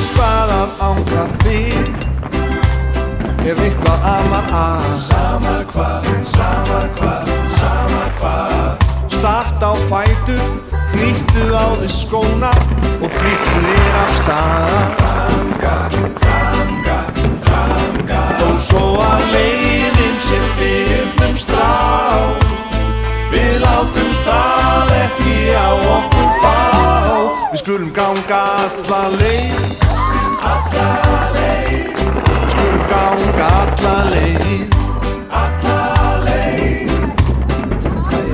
eitthvað að angra þig, ef eitthvað amar að. Sama hvað, sama hvað, sama hvað. Start á fætur, hnýttu á þig skóna og flýttu þér af stað. Þangað, þangað, þangað. Þó svo að leiðin sé fyrnum strá, við látum það ekki á okkur fá. Við skulum ganga alla leið, Alla leið, við skulum ganga alla leið. alla leið.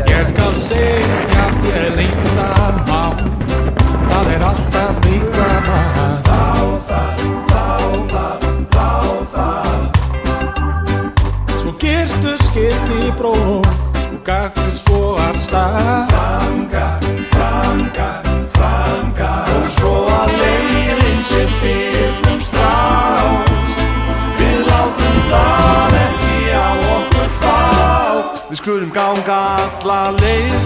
Ég skal segja þér leyndarmál, það alltaf eitthvað að. Þá það, þá það, þá það. Svo girtu skipt í brók og gaktu svo af stað. Þangað, þangað, þangað. Þó svo að leiðin sé fyrnum strá, við látum það ekki á okkur fá. Við skulum ganga alla leið,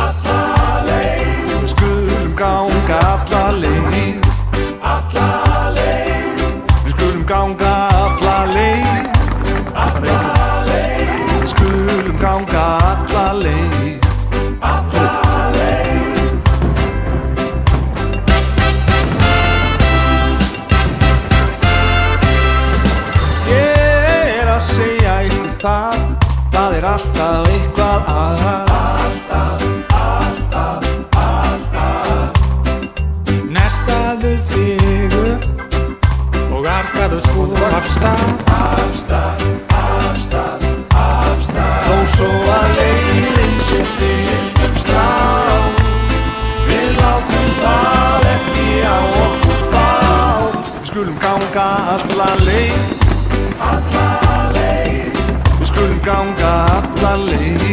Alla leið, við skulum ganga alla leið. alla leið, Við skulum ganga alla leið, alla leið, við skulum ganga alla leið. alla leið. Ég að segja ykkur það, það alltaf eitthvað að. Alltaf, alltaf, alltaf. Nestaðu þig upp og arkaðu svo af stað. Af stað, af stað, af stað. Þó svo að leiðin sé fyrnum strá, við látum það ekki á okkur fá. Við skulum ganga alla leið, Alla leið, við skulum ganga alla leið.